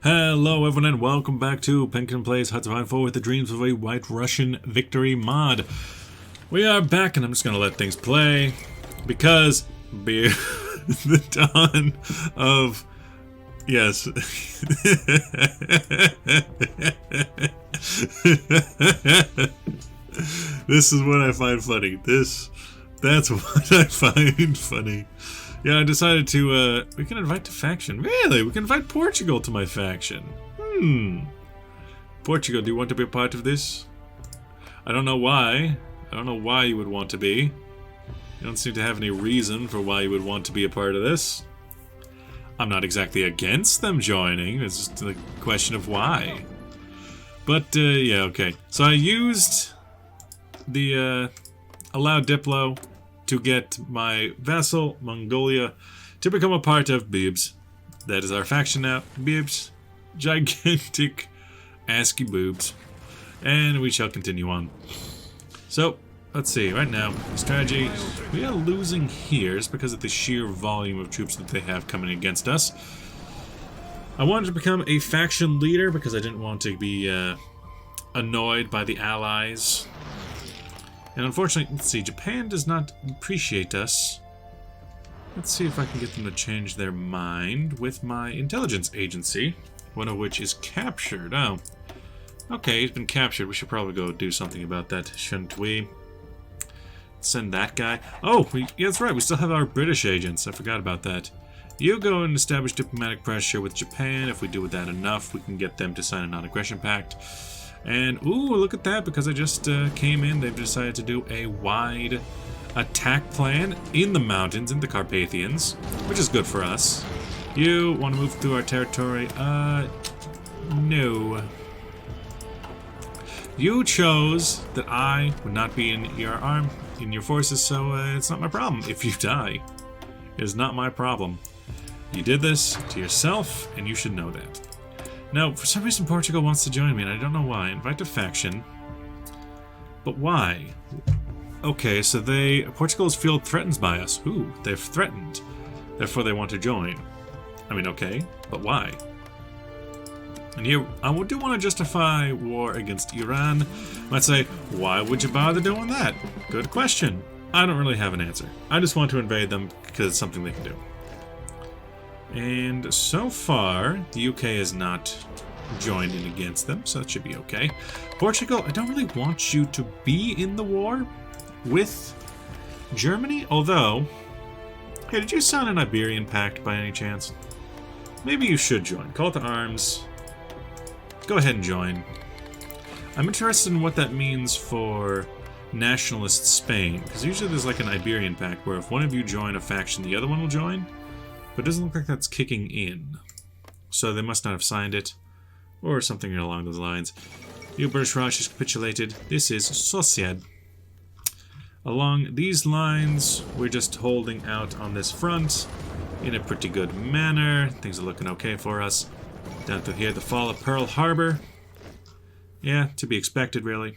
Hello everyone and welcome back to Penkin Plays Hoi4 with the Dreams of a White Russian Victory mod. We are back and I'm just going to let things play because the dawn of... Yes. This is what I find funny. That's what I find funny. Yeah, I decided to, we can invite to faction. Really? We can invite Portugal to my faction. Portugal, do you want to be a part of this? I don't know why. I don't know why you would want to be. You don't seem to have any reason for why you would want to be a part of this. I'm not exactly against them joining. It's just a question of why. But, yeah, okay. So I used the, allow Diplo to get my vassal, Mongolia, to become a part of Boobs. That is our faction now. Boobs. Gigantic ASCII boobs. And we shall continue on. So, let's see. Right now, strategy. We are losing here just because of the sheer volume of troops that they have coming against us. I wanted to become a faction leader because I didn't want to be annoyed by the allies. And unfortunately, let's see, Japan does not appreciate us. Let's see if I can get them to change their mind with my intelligence agency, one of which is captured. Oh, okay, he's been captured. We should probably go do something about that, shouldn't we? Send that guy. Oh, yeah, that's right, we still have our British agents. I forgot about that. You go and establish diplomatic pressure with Japan. If we do that enough, we can get them to sign a non-aggression pact. And, ooh, look at that, because I just came in, they've decided to do a wide attack plan in the mountains, in the Carpathians, which is good for us. You want to move through our territory? No. You chose that I would not be in your forces, so it's not my problem if you die. It is not my problem. You did this to yourself, and you should know that. Now, for some reason, Portugal wants to join me, and I don't know why. Invite to faction. But why? Okay, so Portugal's field threatens by us. Ooh, they've threatened. Therefore, they want to join. I mean, okay, but why? And here, I do want to justify war against Iran. Let's say, why would you bother doing that? Good question. I don't really have an answer. I just want to invade them because it's something they can do. And so far, the UK has not joined in against them, so that should be okay. Portugal, I don't really want you to be in the war with Germany, although... Hey, did you sign an Iberian Pact by any chance? Maybe you should join. Call to arms. Go ahead and join. I'm interested in what that means for nationalist Spain, because usually there's like an Iberian Pact where if one of you join a faction, the other one will join. But it doesn't look like that's kicking in. So they must not have signed it. Or something along those lines. You British Raj has capitulated. This is Sociedad. Along these lines, we're just holding out on this front in a pretty good manner. Things are looking okay for us. Down through here, the fall of Pearl Harbor. Yeah, to be expected, really.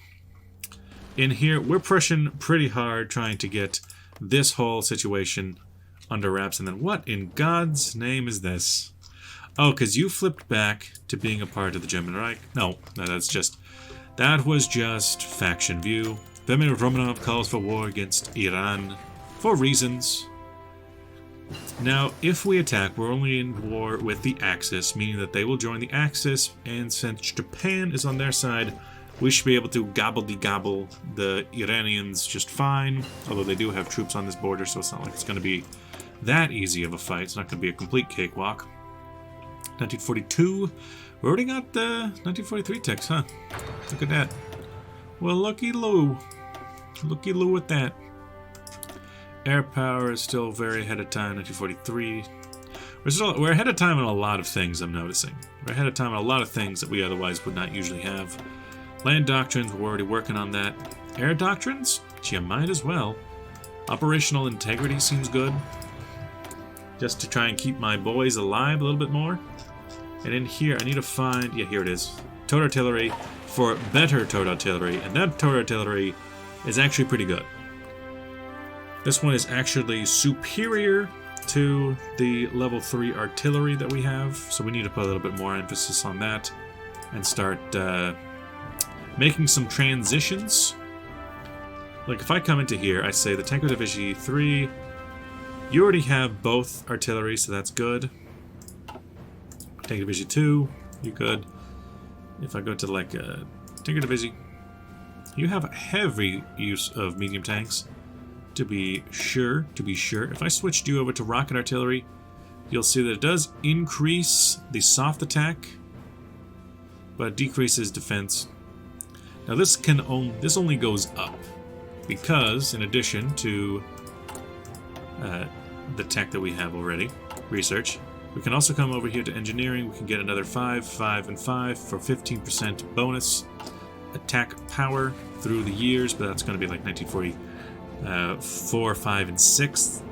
In here, we're pushing pretty hard trying to get this whole situation under wraps. And then what in God's name is this? Oh, because you flipped back to being a part of the German Reich. No, that was just faction view. Vladimir Romanov calls for war against Iran for reasons. Now, if we attack, we're only in war with the Axis, meaning that they will join the Axis, and since Japan is on their side, we should be able to gobble the Iranians just fine, although they do have troops on this border, so it's not like it's going to be that easy of a fight. It's not going to be a complete cakewalk. 1942. We already got the 1943 text, huh? Look at that. Well, looky Lou. Looky Lou with that. Air power is still very ahead of time, 1943. We're ahead of time on a lot of things, I'm noticing. We're ahead of time on a lot of things that we otherwise would not usually have. Land doctrines, we're already working on that. Air doctrines? Gee, I might as well. Operational integrity seems good. Just to try and keep my boys alive a little bit more. And in here, I need to find... Yeah, here it is. Towed artillery for better towed artillery. And that towed artillery is actually pretty good. This one is actually superior to the level 3 artillery that we have, so we need to put a little bit more emphasis on that and start making some transitions. Like if I come into here, I say the Tank Division 3, you already have both artillery, so that's good. Tank Division 2, you good. If I go to like Tank Division, you have a heavy use of medium tanks. To be sure. If I switched you over to rocket artillery, you'll see that it does increase the soft attack, but decreases defense. Now this only goes up because, in addition to the tech that we have already, research, we can also come over here to engineering. We can get another 5, 5, and 5 for 15% bonus attack power through the years, but that's going to be like 1940. 4, 5, and 6.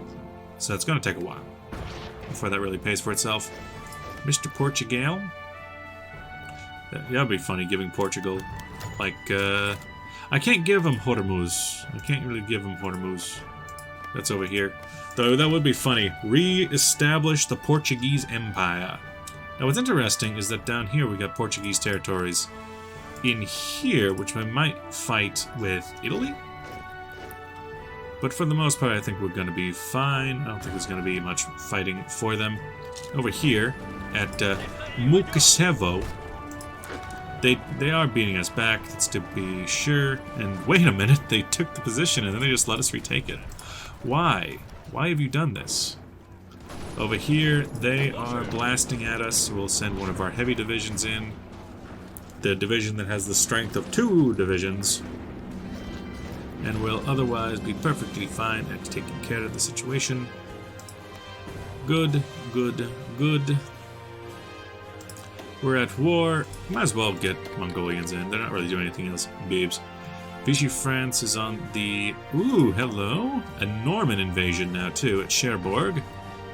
So it's going to take a while before that really pays for itself. Mr. Portugal. That would be funny, giving Portugal. Like, I can't give him Hormuz. I can't really give him Hormuz. That's over here. Though that would be funny. Re-establish the Portuguese Empire. Now what's interesting is that down here we got Portuguese territories. In here, which I might fight with Italy? But for the most part, I think we're going to be fine. I don't think there's going to be much fighting for them. Over here, at Mukasevo, they are beating us back, that's to be sure. And wait a minute, they took the position and then they just let us retake it. Why? Why have you done this? Over here, they are blasting at us. We'll send one of our heavy divisions in. The division that has the strength of 2 divisions. And will otherwise be perfectly fine at taking care of the situation. Good. We're at war. Might as well get Mongolians in. They're not really doing anything else, babes. Vichy France is on the... Ooh, hello. A Norman invasion now, too, at Cherbourg.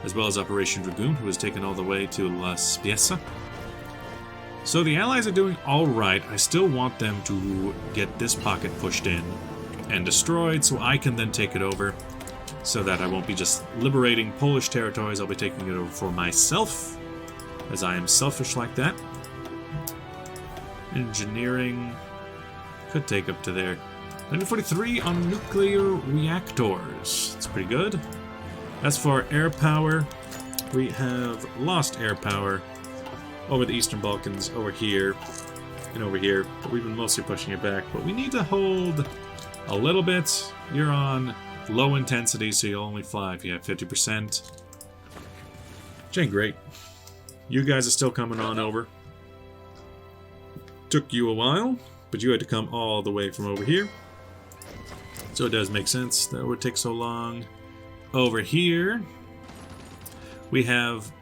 As well as Operation Dragoon, who was taken all the way to La Spezia. So the Allies are doing alright. I still want them to get this pocket pushed in and destroyed, so I can then take it over, so that I won't be just liberating Polish territories. I'll be taking it over for myself, as I am selfish like that. Engineering could take up to there. 1943 on nuclear reactors. That's pretty good. As for air power, we have lost air power over the Eastern Balkans, over here, and over here, but we've been mostly pushing it back. But we need to hold a little bit. You're on low intensity, so you'll only fly if you have 50%. Which ain't great. You guys are still coming on over. Took you a while, but you had to come all the way from over here. So it does make sense that it would take so long. Over here, we have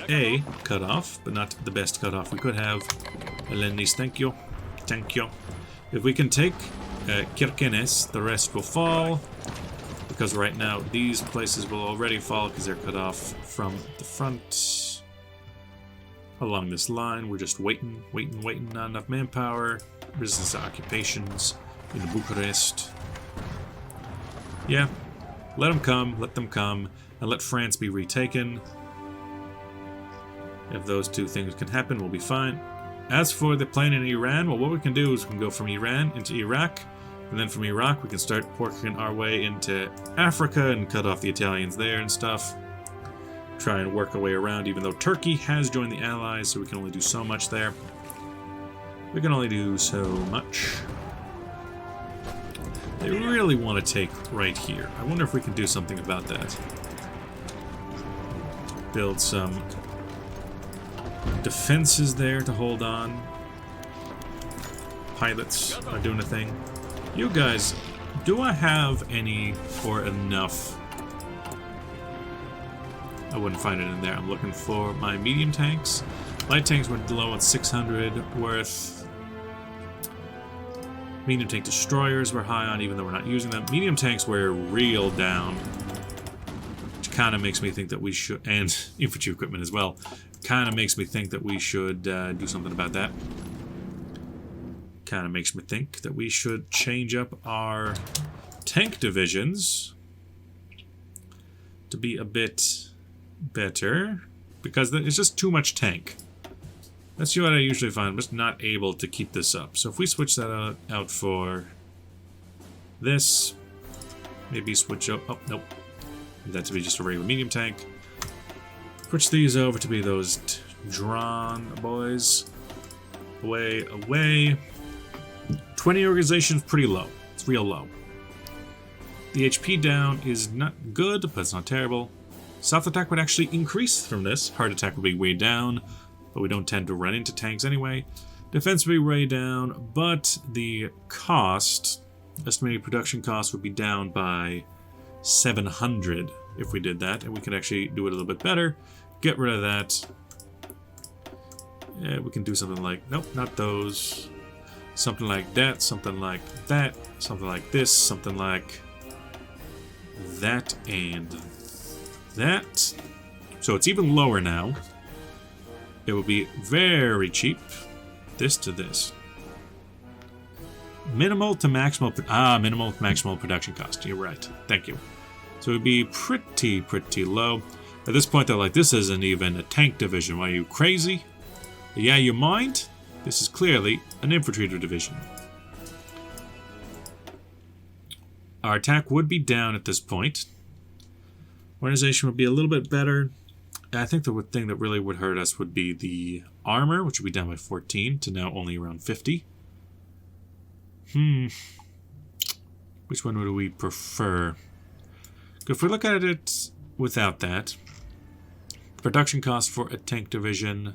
a cutoff, but not the best cutoff we could have. Elendis, thank you. Thank you. If we can take Kirkenes, the rest will fall, because right now these places will already fall because they're cut off from the front. Along this line, we're just waiting, not enough manpower. Resistance to occupations in Bucharest. Yeah, let them come, and let France be retaken. If those two things can happen, we'll be fine. As for the plan in Iran, well, what we can do is we can go from Iran into Iraq, and then from Iraq we can start working our way into Africa and cut off the Italians there and stuff. Try and work our way around, even though Turkey has joined the Allies, so we can only do so much there. We can only do so much. They really want to take right here. I wonder if we can do something about that. Build some defenses there to hold on. Pilots are doing a thing. You guys, do I have any or enough? I wouldn't find it in there. I'm looking for my medium tanks. Light tanks went low at 600 worth. Medium tank destroyers were high on, even though we're not using them. Medium tanks were real down, which kind of makes me think that we should, and infantry equipment as well, kind of makes me think that we should do something about that. Kind of makes me think that we should change up our tank divisions to be a bit better because it's just too much tank. That's what I usually find. I'm just not able to keep this up. So if we switch that out for this, maybe switch out. Oh, nope. That to be just a regular medium tank. Switch these over to be those drawn boys. Away, away. 20 organization is pretty low. It's real low. The HP down is not good, but it's not terrible. Soft attack would actually increase from this. Hard attack would be way down, but we don't tend to run into tanks anyway. Defense would be way down, but the cost, estimated production cost, would be down by 700 if we did that, and we could actually do it a little bit better. Get rid of that. Yeah, we can do something like, nope, not those. Something like that, something like that, something like this, something like that, and that. So it's even lower now. It will be very cheap. This to this. Minimal to maximal. Minimal to maximal production cost. You're right. Thank you. So it would be pretty low. At this point, they're like, this isn't even a tank division. Why, are you crazy? Yeah, you mind? This is clearly an infantry division. Our attack would be down at this point. Organization would be a little bit better. I think the thing that really would hurt us would be the armor, which would be down by 14 to now only around 50. Which one would we prefer? If we look at it without that, production cost for a tank division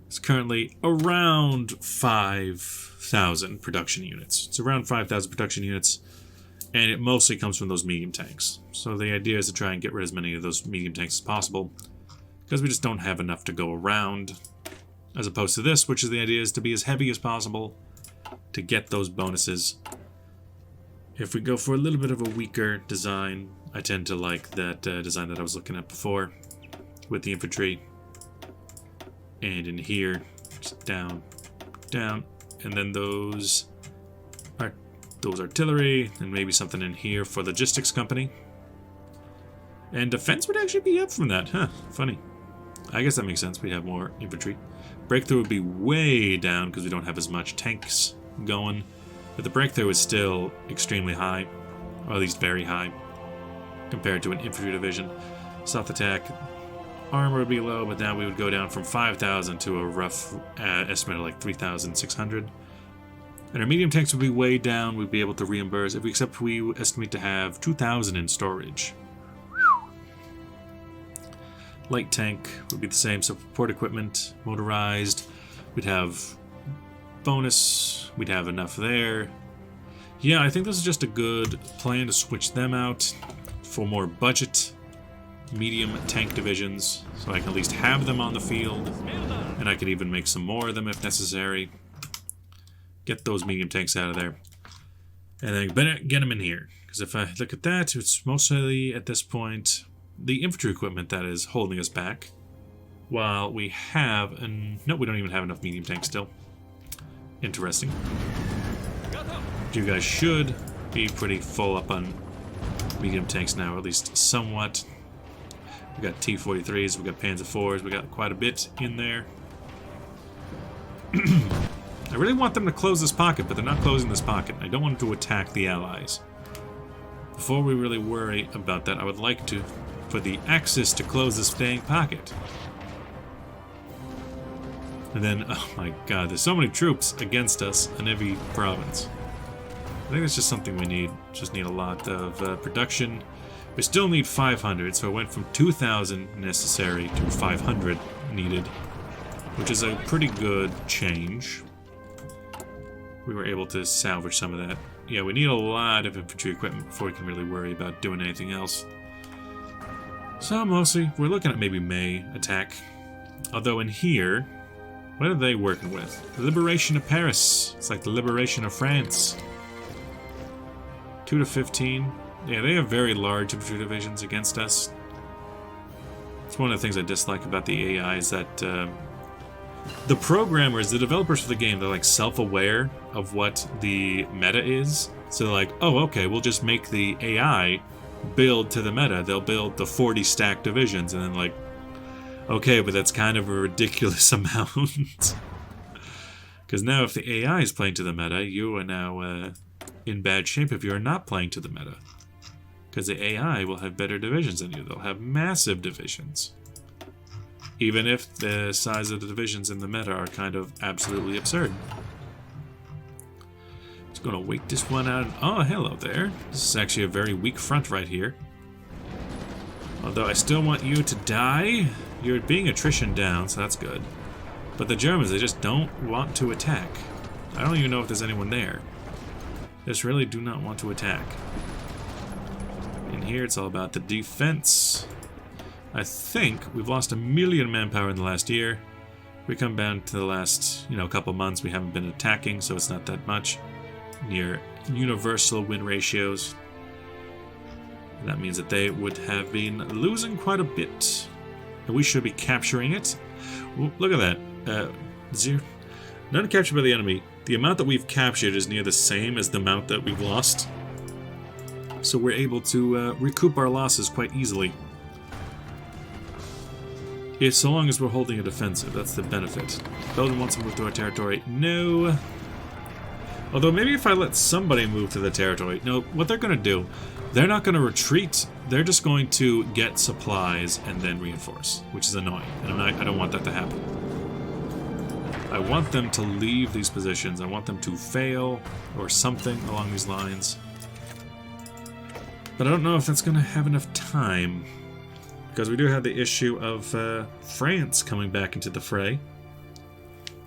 is currently around 5,000 production units. It's around 5,000 production units, and it mostly comes from those medium tanks. So the idea is to try and get rid of as many of those medium tanks as possible, because we just don't have enough to go around, as opposed to this, which is the idea is to be as heavy as possible to get those bonuses. If we go for a little bit of a weaker design, I tend to like that design that I was looking at before with the infantry. And in here, just down, down, and then those artillery, and maybe something in here for logistics company. And defense would actually be up from that, huh? Funny. I guess that makes sense. We have more infantry. Breakthrough would be way down because we don't have as much tanks going, but the breakthrough is still extremely high, or at least very high, compared to an infantry division. Soft attack. Armor would be low, but now we would go down from 5,000 to a rough estimate of like 3,600. And our medium tanks would be way down. We'd be able to reimburse, except we estimate to have 2,000 in storage. Light tank would be the same, so support equipment, motorized. We'd have bonus. We'd have enough there. Yeah, I think this is just a good plan to switch them out for more budget medium tank divisions, so I can at least have them on the field, and I could even make some more of them if necessary. Get those medium tanks out of there, and then better get them in here, because if I look at that, it's mostly at this point the infantry equipment that is holding us back, while we have no, we don't even have enough medium tanks still. Interesting. You guys should be pretty full up on medium tanks now, or at least somewhat. We got T-43s, we got Panzer IVs, we got quite a bit in there. I really want them to close this pocket, but they're not closing this pocket. I don't want them to attack the Allies. Before we really worry about that, I would like for the Axis to close this dang pocket. And then, oh my god, there's so many troops against us in every province. I think that's just something we need. Just need a lot of production. We still need 500, so it went from 2,000 necessary to 500 needed, which is a pretty good change. We were able to salvage some of that. Yeah, we need a lot of infantry equipment before we can really worry about doing anything else. So mostly, we're looking at maybe May attack. Although in here, what are they working with? The liberation of Paris. It's like the liberation of France. 2 to 15. Yeah, they have very large infantry divisions against us. It's one of the things I dislike about the AI is that the programmers, the developers for the game, they're like self-aware of what the meta is. So they're like, oh, okay, we'll just make the AI build to the meta. They'll build the 40 stack divisions and then like, okay, but that's kind of a ridiculous amount. Because now if the AI is playing to the meta, you are now in bad shape if you're not playing to the meta. Because the AI will have better divisions than you. They'll have massive divisions. Even if the size of the divisions in the meta are kind of absolutely absurd. Just gonna wait this one out. Oh, hello there. This is actually a very weak front right here. Although I still want you to die. You're being attrition down, so that's good. But the Germans, they just don't want to attack. I don't even know if there's anyone there. They just really do not want to attack. In here, it's all about the defense. I think we've lost 1 million manpower in the last year. We come down to the last, couple months, we haven't been attacking, so it's not that much. Near universal win ratios. And that means that they would have been losing quite a bit. And we should be capturing it. Ooh, look at that. Zero. None captured by the enemy. The amount that we've captured is near the same as the amount that we've lost. So we're able to recoup our losses quite easily. If so long as we're holding a defensive, that's the benefit. Belgium wants to move to our territory. No. Although maybe if I let somebody move to the territory. No, what they're going to do, they're not going to retreat. They're just going to get supplies and then reinforce, which is annoying. And I don't want that to happen. I want them to leave these positions. I want them to fail or something along these lines. But I don't know if that's going to have enough time. Because we do have the issue of France coming back into the fray.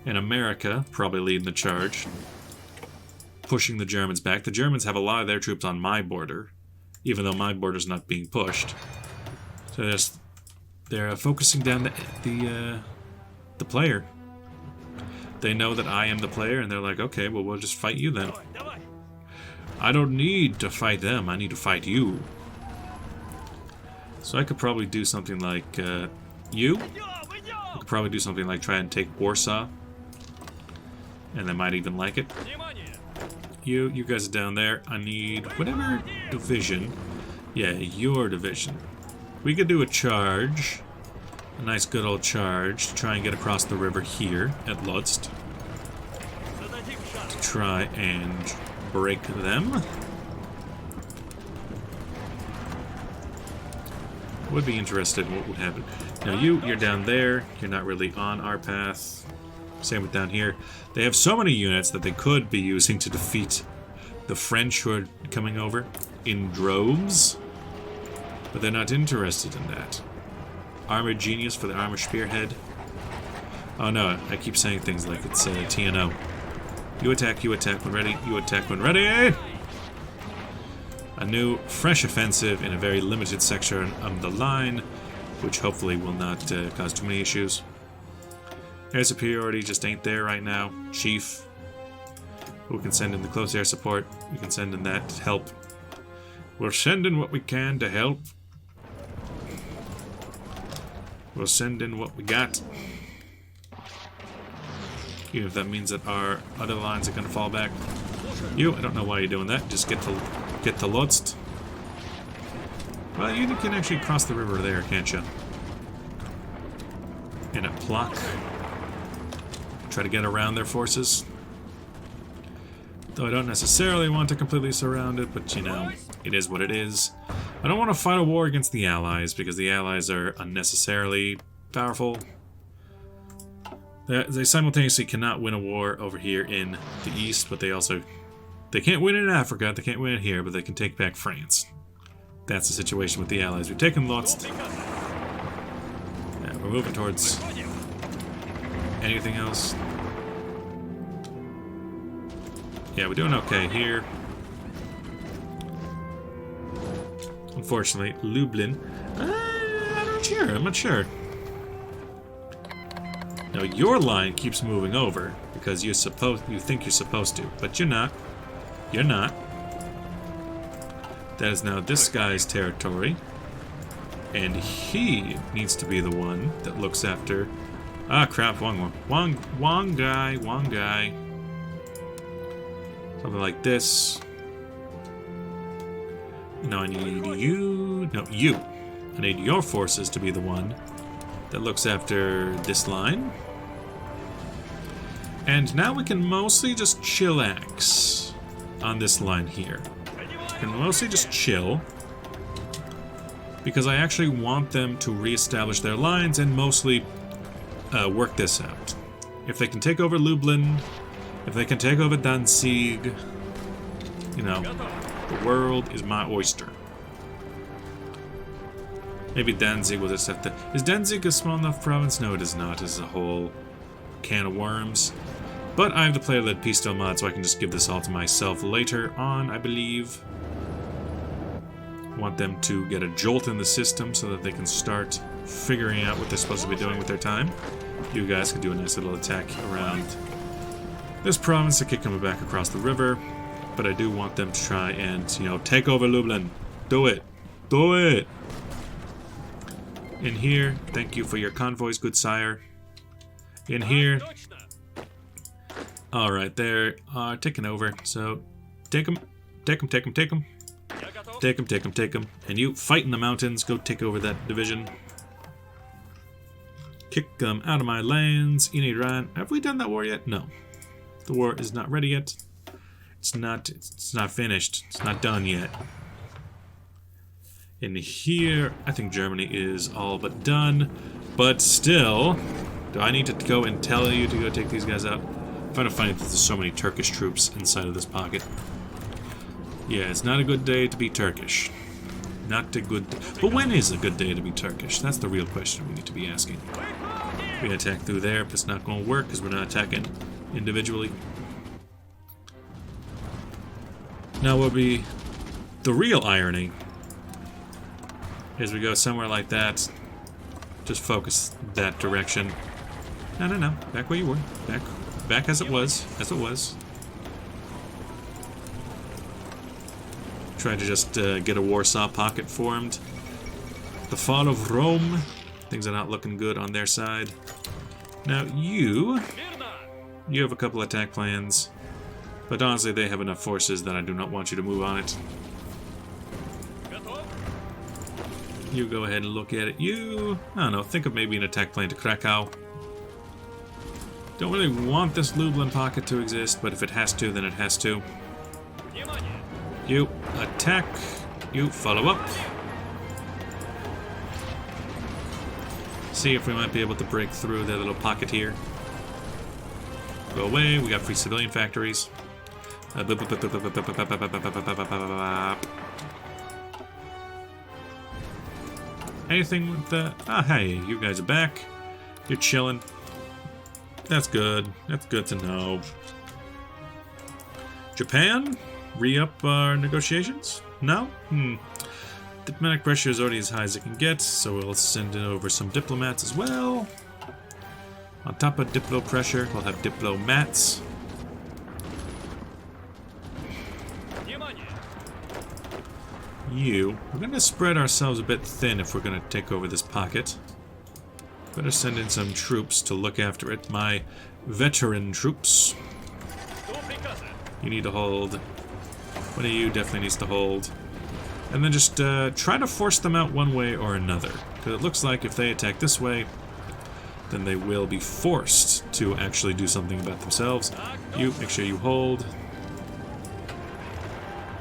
And America probably leading the charge. Pushing the Germans back. The Germans have a lot of their troops on my border. Even though my border's not being pushed. So they're focusing down the player. They know that I am the player and they're like, okay, well we'll just fight you then. I don't need to fight them, I need to fight you. So I could probably do something like you. I could probably do something like try and take Warsaw. And they might even like it. You guys are down there. I need whatever division. Yeah, your division. We could do a charge. A nice good old charge to try and get across the river here at Lutz. To try and break them. Would be interested in what would happen. Now you're down there. You're not really on our path. Same with down here. They have so many units that they could be using to defeat the French who are coming over in droves. But they're not interested in that. Armored Genius for the Armored Spearhead. Oh no, I keep saying things like it's TNO. You attack when ready, you attack when ready! A new, fresh offensive in a very limited section of the line, which hopefully will not cause too many issues. Air superiority just ain't there right now. Chief, who can send in the close air support, we can send in that to help. We're sending what we can to help. We'll send in what we got. Even if that means that our other lines are going to fall back. You, I don't know why you're doing that. Just get to Lutz. Well, you can actually cross the river there, can't you? In a block. Try to get around their forces. Though I don't necessarily want to completely surround it, but it is what it is. I don't want to fight a war against the Allies, because the Allies are unnecessarily powerful. They simultaneously cannot win a war over here in the east, but they can't win in Africa, they can't win it here, but they can take back France. That's the situation with the Allies. We've taken Lutz. Yeah, we're moving towards anything else. Yeah, we're doing okay here. Unfortunately, Lublin. I'm not sure. Now your line keeps moving over because you think you're supposed to, but you're not. You're not. That is now this guy's territory, and he needs to be the one that looks after. Ah, crap! Wrong guy. Something like this. Now I need you... No, you. I need your forces to be the one that looks after this line. And now we can mostly just chillax on this line here. We can mostly just chill, because I actually want them to reestablish their lines and mostly work this out. If they can take over Lublin, if they can take over Danzig, you know, the world is my oyster. Maybe Danzig will just have to... Is Danzig a small enough province? No, it is not. It's a whole can of worms. But I have the player-led peace-style mod, so I can just give this all to myself later on, I believe. Want them to get a jolt in the system so that they can start figuring out what they're supposed to be doing with their time. You guys can do a nice little attack around this province to keep coming back across the river. But I do want them to try and, you know, take over Lublin. Do it. Do it. In here, thank you for your convoys, good sire. In here. Alright, they're taking over. So, take them. Take them, take them, take them. Take them, take them, take them. And you fight in the mountains. Go take over that division. Kick them out of my lands. In Iran. Have we done that war yet? No. The war is not ready yet. It's not finished. It's not done yet. In here, I think Germany is all but done. But still, do I need to go and tell you to go take these guys out? I find it funny that there's so many Turkish troops inside of this pocket. Yeah, it's not a good day to be Turkish. Not a good... But when is a good day to be Turkish? That's the real question we need to be asking. We attack through there, but it's not going to work because we're not attacking individually. Now what would be the real irony is we go somewhere like that, just focus that direction. No, no, no. Back where you were. Back as it was. As it was. Try to just get a Warsaw pocket formed. The fall of Rome. Things are not looking good on their side. Now you have a couple attack plans, but honestly they have enough forces that I do not want you to move on it. You go ahead and look at it. You, I don't know, think of maybe an attack plan to Krakow. Don't really want this Lublin pocket to exist, but if it has to, then it has to. You attack. You follow up. See if we might be able to break through that little pocket here. Go away. We got free civilian factories. Anything with the... Ah, hey, you guys are back. You're chilling. That's good. That's good to know. Japan? Re-up our negotiations? No? Diplomatic pressure is already as high as it can get, so we'll send in over some diplomats as well. On top of diplo pressure, we'll have diplomats. We're going to spread ourselves a bit thin if we're going to take over this pocket. Better send in some troops to look after it. My veteran troops. You need to hold. One of you definitely needs to hold. And then just try to force them out one way or another. Because it looks like if they attack this way, then they will be forced to actually do something about themselves. You, make sure you hold.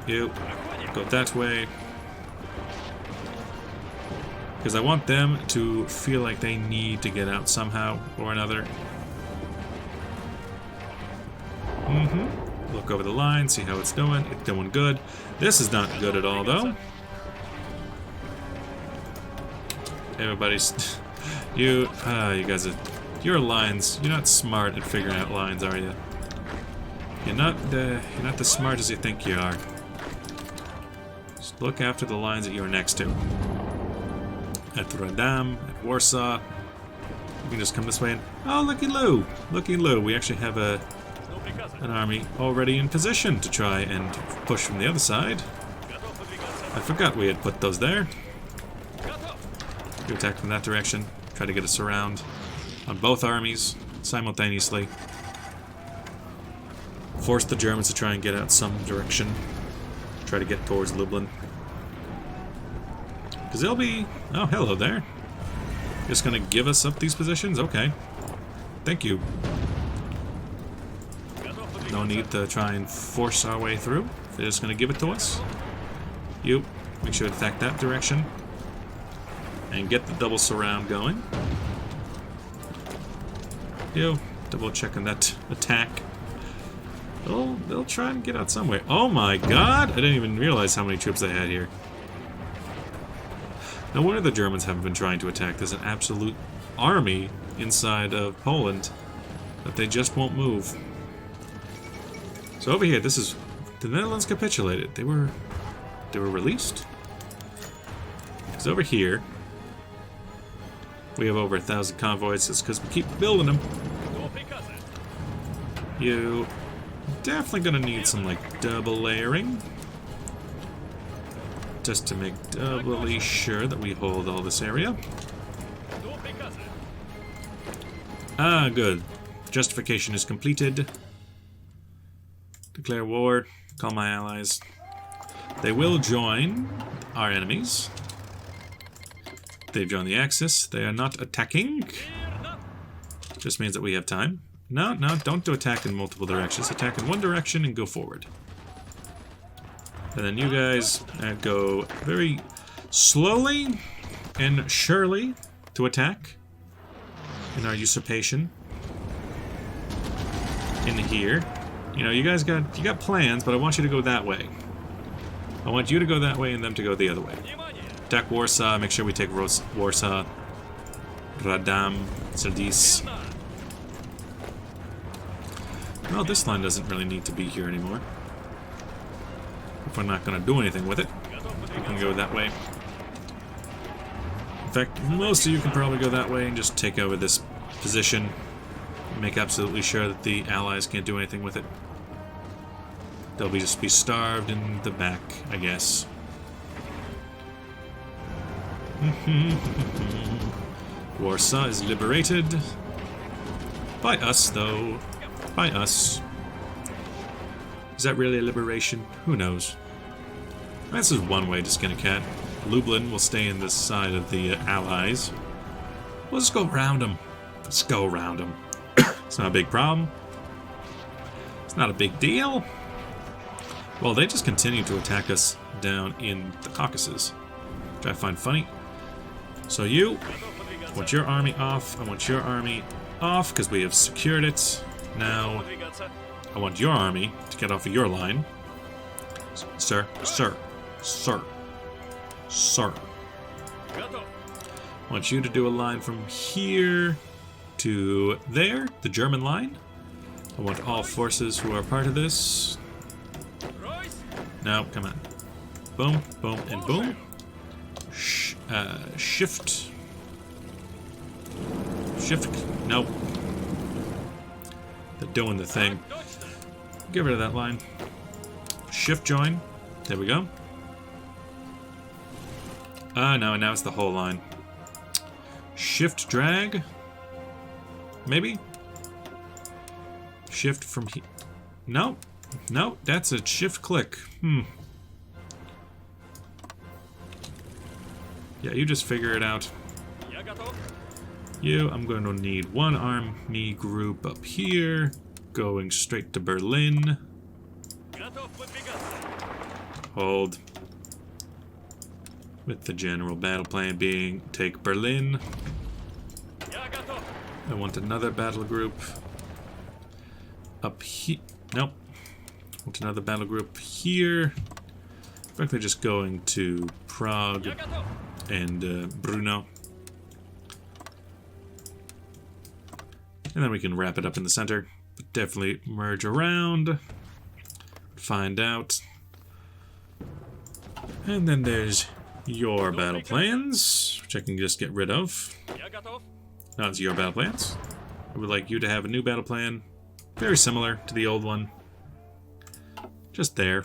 You, go that way. Because I want them to feel like they need to get out somehow or another. Look over the line, see how it's doing. It's doing good. This is not good at all, though. Everybody's... you guys are... Your lines... You're not smart at figuring out lines, are you? You're not the smart as you think you are. Just look after the lines that you're next to. At Radam, at Warsaw. You can just come this way and... Oh, looky Lou! Looky Lou, we actually have an army already in position to try and push from the other side. I forgot we had put those there. You attack from that direction. Try to get a surround on both armies simultaneously. Force the Germans to try and get out some direction. Try to get towards Lublin. Because they'll be... Oh, hello there. Just gonna give us up these positions? Okay. Thank you. No need to try and force our way through. They're just gonna give it to us. You, make sure to attack that direction. And get the double surround going. You, double checking that attack. They'll try and get out some way. Oh my god! I didn't even realize how many troops they had here. No wonder the Germans haven't been trying to attack. There's an absolute army inside of Poland that they just won't move. So over here, this is... The Netherlands capitulated. They were released? Because over here, we have over 1,000 convoys. It's because we keep building them. You definitely gonna need some, like, double layering. Just to make doubly sure that we hold all this area. Ah, good. Justification is completed. Declare war. Call my allies. They will join our enemies. They've joined the Axis. They are not attacking. Just means that we have time. No, don't do attack in multiple directions. Attack in one direction and go forward. And then you guys go very slowly and surely to attack in our usurpation in here. You know, you guys got plans, but I want you to go that way. I want you to go that way and them to go the other way. Attack Warsaw. Make sure we take Warsaw, Radam, Sardis. Well, this line doesn't really need to be here anymore. If we're not going to do anything with it, we can go that way. In fact, most of you can probably go that way and just take over this position. Make absolutely sure that the allies can't do anything with it. They'll just be starved in the back, I guess. Warsaw is liberated. By us, though. By us. Is that really a liberation? Who knows? This is one way to skin a cat. Lublin will stay in this side of the Allies. We'll just go around them. Let's go around them. It's not a big problem. It's not a big deal. Well, they just continue to attack us down in the Caucasus, which I find funny. So you, I want your army off. I want your army off because we have secured it. Now, I want your army to get off of your line. Sir, sir, sir, sir. I want you to do a line from here to there, the German line. I want all forces who are part of this. No, come on. Boom, boom, and boom. Shift. Shift. Nope. They're doing the thing. Get rid of that line. Shift join. There we go. No, now it's the whole line. Shift drag. Maybe? Shift from here. No. No, that's a shift click. Yeah, you just figure it out. You, I'm going to need one army group up here, going straight to Berlin. Hold. With the general battle plan being take Berlin. I want another battle group up here. Nope. I want another battle group here. In fact, they're just going to Prague and Brno. And then we can wrap it up in the center. But definitely merge around. Find out. And then there's your battle plans, which I can just get rid of. Now it's your battle plans. I would like you to have a new battle plan. Very similar to the old one. Just there.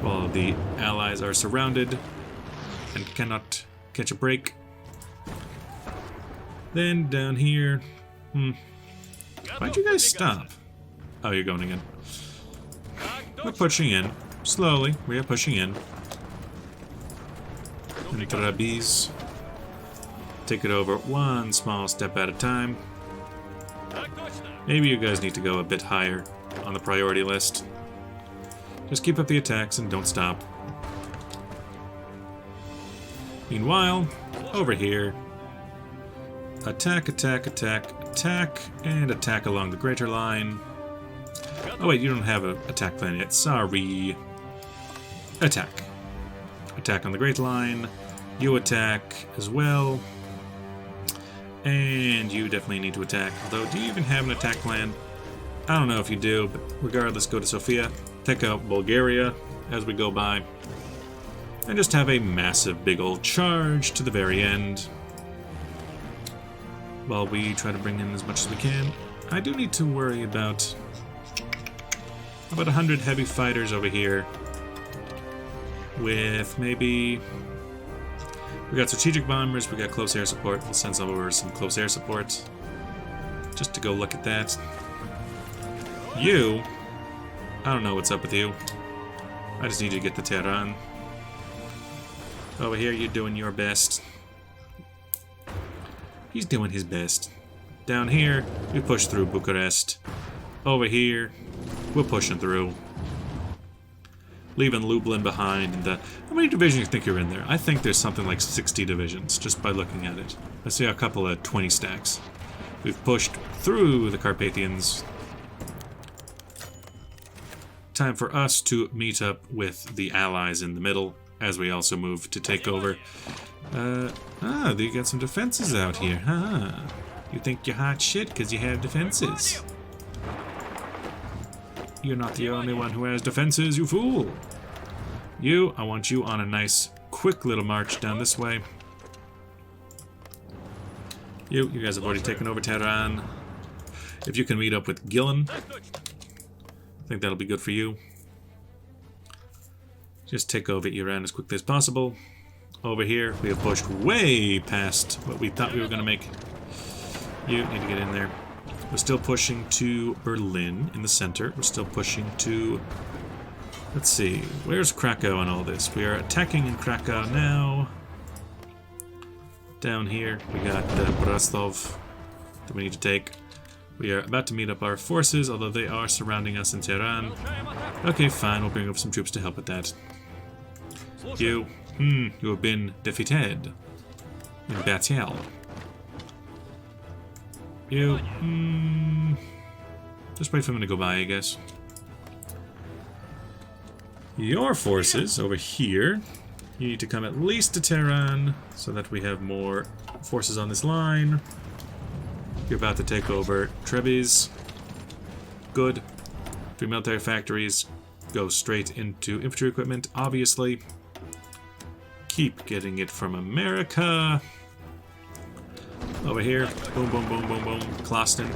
While the allies are surrounded and cannot catch a break. Then down here... Why'd you guys stop? Oh, you're going again. We're pushing in. Slowly, we are pushing in. And Trabis. Take it over one small step at a time. Maybe you guys need to go a bit higher on the priority list. Just keep up the attacks and don't stop. Meanwhile, over here, attack, attack, attack, attack, and attack along the greater line. Oh wait, you don't have an attack plan yet. Sorry. Attack. Attack on the great line. You attack as well. And you definitely need to attack. Although, do you even have an attack plan? I don't know if you do, but regardless, go to Sofia. Take out Bulgaria as we go by. And just have a massive big old charge to the very end. While we try to bring in as much as we can. I do need to worry about 100 heavy fighters over here. With maybe... We got strategic bombers, we got close air support. We'll send over some close air support. Just to go look at that. You... I don't know what's up with you. I just need you to get the Tehran. Over here, you're doing your best. He's doing his best. Down here, we push through Bucharest. Over here, we're pushing through. Leaving Lublin behind. And how many divisions do you think you're in there? I think there's something like 60 divisions, just by looking at it. I see a couple of 20 stacks. We've pushed through the Carpathians. Time for us to meet up with the allies in the middle, as we also move to take over. They got some defenses out here, huh? You think you're hot shit because you have defenses. You're not the only one who has defenses, you fool! You, I want you on a nice, quick little march down this way. You guys have already taken over Tehran. If you can meet up with Gillen, I think that'll be good for you. Just take over Iran as quickly as possible. Over here, we have pushed way past what we thought we were going to make. You need to get in there. We're still pushing to Berlin in the center. We're still pushing to... Let's see. Where's Krakow on all this? We are attacking in Krakow now. Down here, we got Brastov that we need to take. We are about to meet up our forces, although they are surrounding us in Tehran. Okay, fine. We'll bring up some troops to help with that. You have been defeated in battle. You, just wait for them to go by, I guess. Your forces over here, you need to come at least to Tehran so that we have more forces on this line. You're about to take over Trebizond. Good. 3 military factories go straight into infantry equipment, obviously. Keep getting it from America. Over here. Boom, boom, boom, boom, boom. Kloston.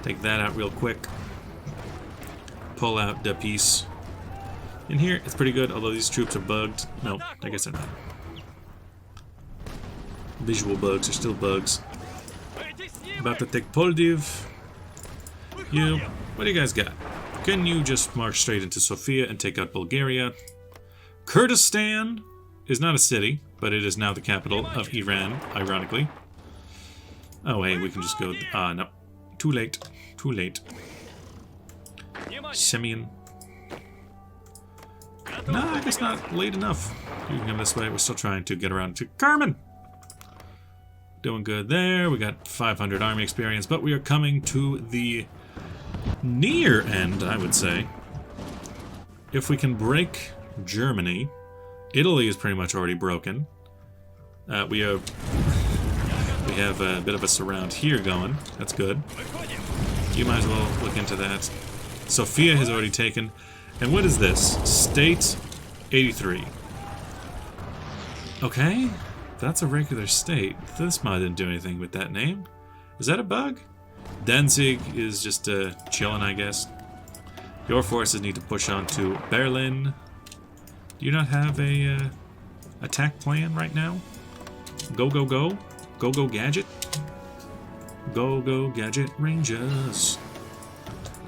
Take that out real quick. Pull out the piece. In here, it's pretty good, although these troops are bugged. No, I guess they're not. Visual bugs are still bugs. About to take Plovdiv. You, what do you guys got? Can you just march straight into Sofia and take out Bulgaria? Kurdistan is not a city, but it is now the capital of Iran, ironically. Oh, hey, we can just go... no. Too late. Too late. Semyon. No, I guess not late enough. You can come this way. We're still trying to get around to Carmen. Doing good there. We got 500 army experience, but we are coming to the near end, I would say. If we can break Germany, Italy is pretty much already broken. We have a bit of a surround here going. That's good. You might as well look into that. Sofia has already taken. And what is this? State 83. Okay, that's a regular state. This mod didn't do anything with that name. Is that a bug? Danzig is just chilling, I guess. Your forces need to push on to Berlin. Do you not have a attack plan right now? Go, go, go. Go, go, gadget. Go, go, gadget rangers.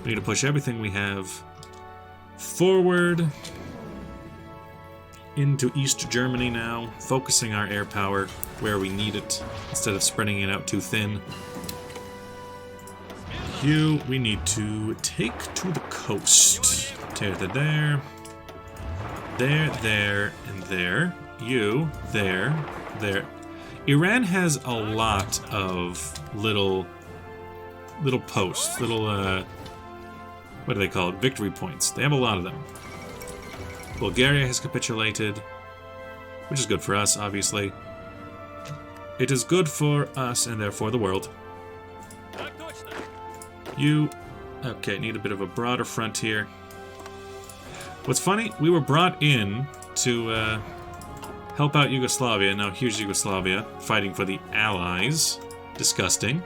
We need to push everything we have Forward into East Germany now, focusing our air power where we need it instead of spreading it out too thin. You, we need to take to the coast. Tear to there, there, and there. You, there. Iran has a lot of little posts, what do they call it? Victory points. They have a lot of them. Bulgaria has capitulated, which is good for us, obviously. It is good for us and therefore the world. You, okay, need a bit of a broader front here. What's funny, we were brought in to help out Yugoslavia. Now here's Yugoslavia fighting for the Allies. Disgusting.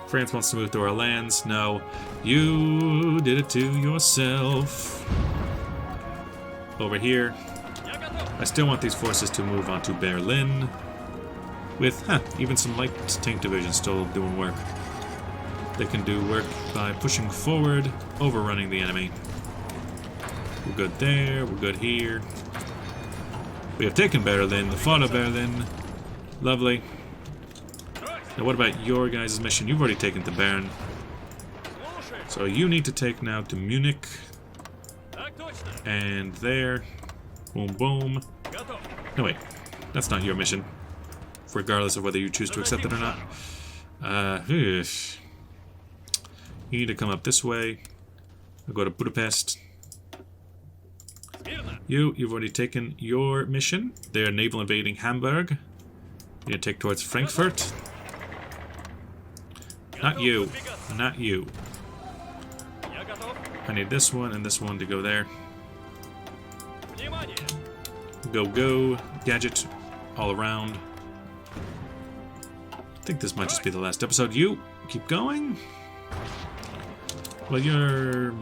France wants to move to our lands. No, you did it to yourself. Over here, I still want these forces to move on to Berlin. With, even some light tank divisions still doing work. They can do work by pushing forward, overrunning the enemy. We're good there, we're good here. We have taken Berlin, the fall of Berlin. Lovely. Now what about your guys' mission? You've already taken to Bern. So you need to take now to Munich. And there. Boom, boom. No, wait. That's not your mission. Regardless of whether you choose to accept it or not. You need to come up this way. I'll go to Budapest. You've already taken your mission. They're naval invading Hamburg. You need to take towards Frankfurt. Not you. Not you. I need this one and this one to go there. Go. Gadget. All around. I think this might just be the last episode. You, keep going. Well, your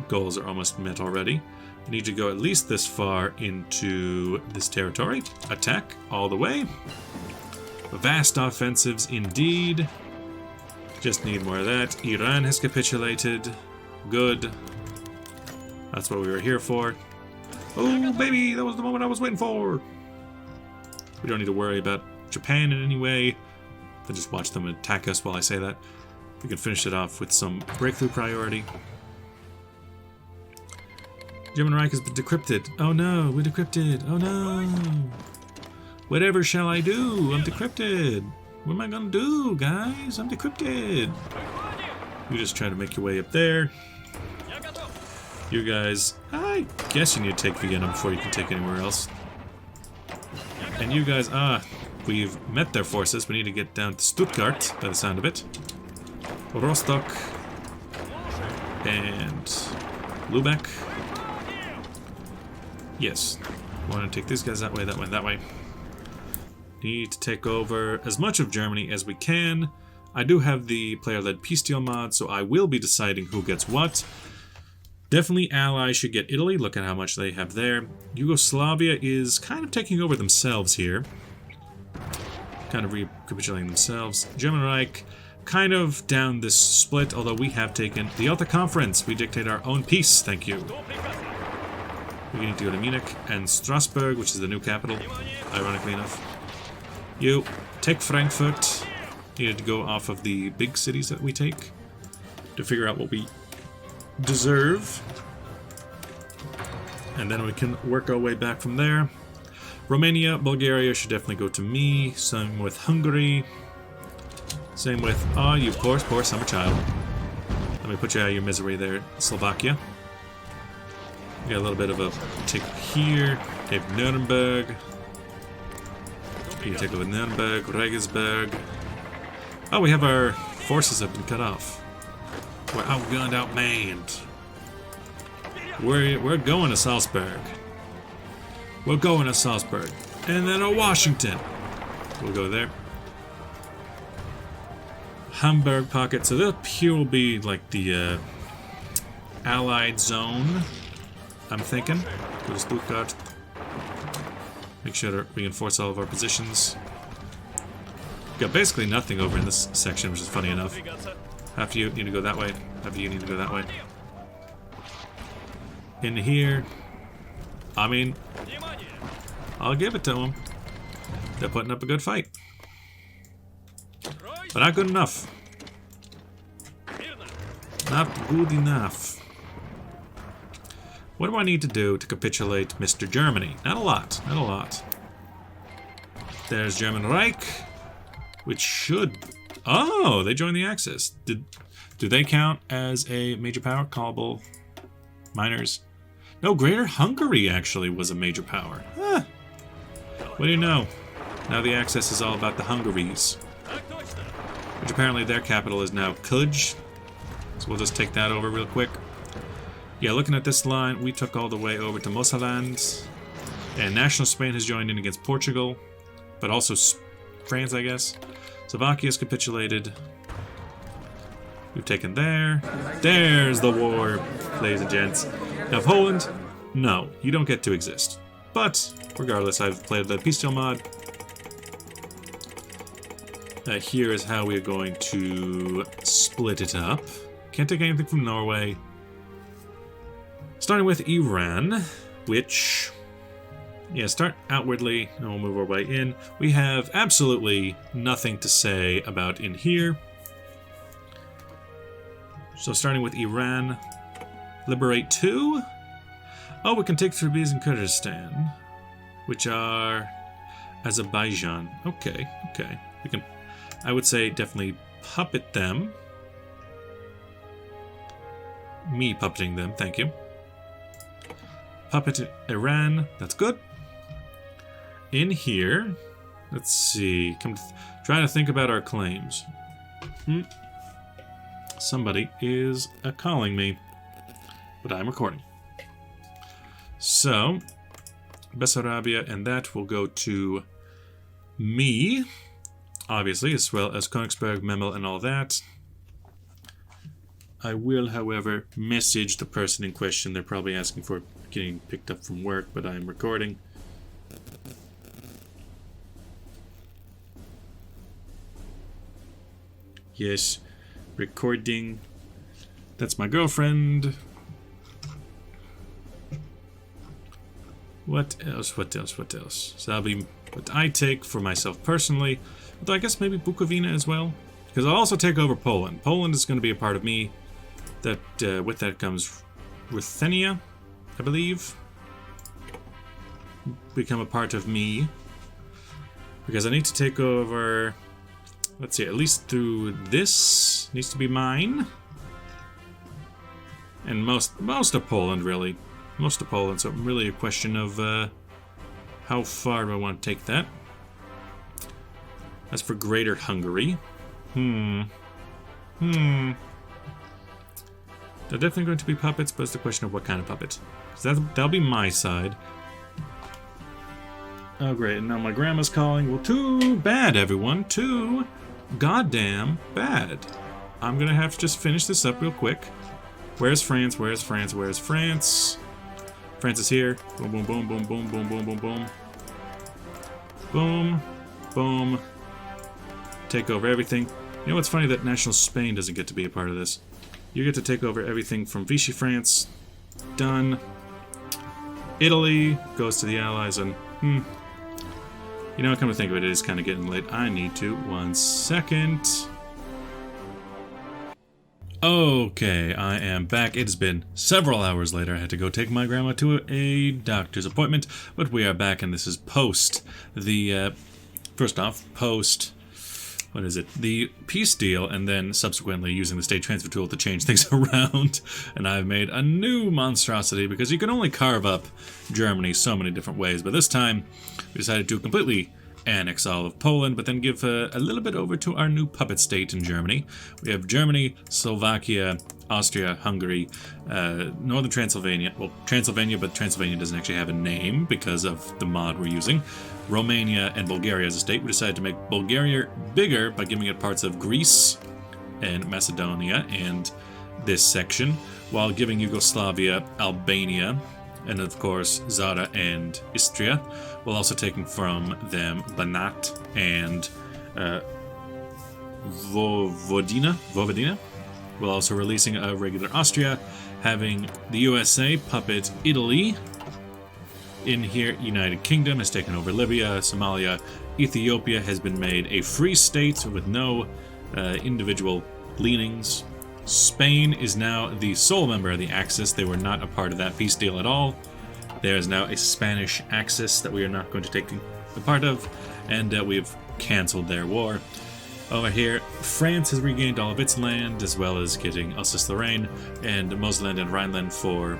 goals are almost met already. I need you to go at least this far into this territory. Attack all the way. Vast offensives indeed. Just need more of that. Iran has capitulated. Good. That's what we were here for. Oh, baby, that was the moment I was waiting for. We don't need to worry about Japan in any way. Then just watch them attack us while I say that. We can finish it off with some breakthrough priority. German Reich has been decrypted. Oh no, we're decrypted. Oh no. Whatever shall I do? I'm decrypted. What am I gonna do, guys? I'm decrypted. You just try to make your way up there. You guys, I guess you need to take Vienna before you can take anywhere else. And you guys, we've met their forces. We need to get down to Stuttgart, by the sound of it. Rostock. And Lubeck. Yes. Want to take these guys that way, that way, that way. Need to take over as much of Germany as we can. I do have the player-led peace deal mod, so I will be deciding who gets what. Definitely allies should get Italy. Look at how much they have there. Yugoslavia is kind of taking over themselves here. Kind of recapitulating themselves. German Reich kind of down this split, although we have taken the Alta Conference. We dictate our own peace. Thank you. We need to go to Munich and Strasbourg, which is the new capital, ironically enough. You take Frankfurt. Needed to go off of the big cities that we take to figure out what we deserve. And then we can work our way back from there. Romania, Bulgaria should definitely go to me. Same with Hungary. Same with, you poor summer child. Let me put you out of your misery there, Slovakia. We got a little bit of a take here. Take Nuremberg. You take over Nuremberg, Regensburg. Oh, we have our forces have been cut off. We're outgunned, outmanned. We're going to Salzburg. We're going to Salzburg. And then to Washington. We'll go there. Hamburg pocket. So that here will be like the Allied zone, I'm thinking. Go to Stuttgart. Make sure to reinforce all of our positions. Got basically nothing over in this section, which is funny enough. Half of you need to go that way. Half of you need to go that way. in here. I mean, I'll give it to them. They're putting up a good fight. But not good enough. Not good enough. What do I need to do to capitulate Mr. Germany? Not a lot. Not a lot. There's German Reich, which should... Oh, they joined the Axis. Do they count as a major power? Callable minors? No, Greater Hungary actually was a major power. Huh. What do you know? Now the Axis is all about the Hungaries. Which apparently their capital is now Cluj. So we'll just take that over real quick. Yeah, looking at this line, we took all the way over to Mosaland. And National Spain has joined in against Portugal. But also France, I guess. Slovakia's capitulated. We've taken there. There's the war, ladies and gents. Now Poland, no, you don't get to exist. But, regardless, I've played the peace deal mod. Here is how we are going to split it up. Can't take anything from Norway. Starting with Iran, which... Yeah, start outwardly, and we'll move our way in. We have absolutely nothing to say about in here. So starting with Iran, liberate 2. Oh, we can take Trebizond and Kurdistan, which are Azerbaijan. Okay, okay. We can, I would say, definitely puppet them. Me puppeting them, thank you. Puppet Iran, that's good. In here, let's see. Trying to think about our claims. Somebody is calling me, but I'm recording. So, Bessarabia and that will go to me, obviously, as well as Königsberg, Memel, and all that. I will, however, message the person in question. They're probably asking for getting picked up from work, but I'm recording. Yes, recording. That's my girlfriend. What else? What else? What else? So that'll be what I take for myself personally. Although I guess maybe Bukovina as well. Because I'll also take over Poland. Poland is going to be a part of me. That with that comes Ruthenia, I believe. Become a part of me. Because I need to take over... Let's see, at least through this needs to be mine. And most of Poland, really. Most of Poland, so really a question of how far do I want to take that. As for Greater Hungary. They're definitely going to be puppets, but it's the question of what kind of puppet. Because that'll be my side. Oh great, and now my grandma's calling. Well, too bad, everyone. Too goddamn bad. I'm gonna have to just finish this up real quick. Where's France? Where's France? Where's France? France is here. Boom, boom, boom, boom, boom, boom, boom, boom, boom. Boom, boom. Take over everything. You know what's funny? That National Spain doesn't get to be a part of this. You get to take over everything from Vichy France. Done. Italy goes to the Allies, and you know, come to think of it, it is kind of getting late. I need to. 1 second. Okay, I am back. It has been several hours later. I had to go take my grandma to a doctor's appointment, but we are back, and this is post the, first off, post, what is it, the peace deal, and then subsequently using the state transfer tool to change things around, and I've made a new monstrosity, because you can only carve up Germany so many different ways, but this time we decided to completely annex all of Poland, but then give a little bit over to our new puppet state in Germany. We have Germany, Slovakia, Austria, Hungary, Northern Transylvania, well, Transylvania, but Transylvania doesn't actually have a name because of the mod we're using, Romania, and Bulgaria as a state. We decided to make Bulgaria bigger by giving it parts of Greece and Macedonia and this section, while giving Yugoslavia, Albania, and of course Zara and Istria, while also taking from them Banat and Vojvodina, while also releasing a regular Austria having the USA puppet Italy. In here, United Kingdom has taken over Libya, Somalia. Ethiopia has been made a free state with no individual leanings. Spain is now the sole member of the Axis. They were not a part of that peace deal at all. There is now a Spanish Axis that we are not going to take a part of, and we've cancelled their war. Over here, France has regained all of its land, as well as getting Alsace-Lorraine and Mosland and Rhineland for,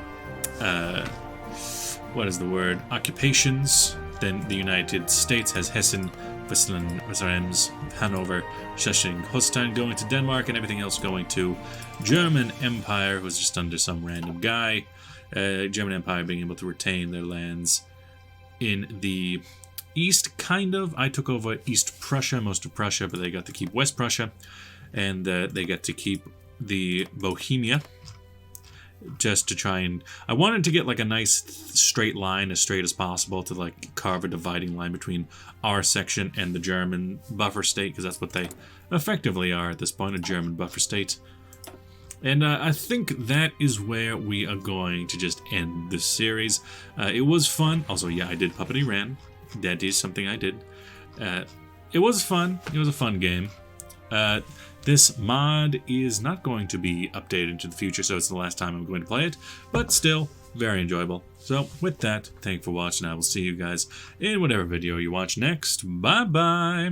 occupations. Then the United States has Hessen, Westland, Westrems, Hanover, Schleswig-Holstein going to Denmark, and everything else going to German Empire, who's just under some random guy. German Empire being able to retain their lands in the east, kind of. I took over East Prussia, most of Prussia, but they got to keep West Prussia, and they get to keep the Bohemia, just to try and... I wanted to get like a nice straight line, as straight as possible, to like carve a dividing line between our section and the German buffer state, because that's what they effectively are at this point, a German buffer state. And I think that is where we are going to just end this series. It was fun. Also, yeah, I did Puppet Iran. That is something I did. It was fun. It was a fun game. This mod is not going to be updated into the future, so it's the last time I'm going to play it. But still, very enjoyable. So with that, thank you for watching. I will see you guys in whatever video you watch next. Bye-bye!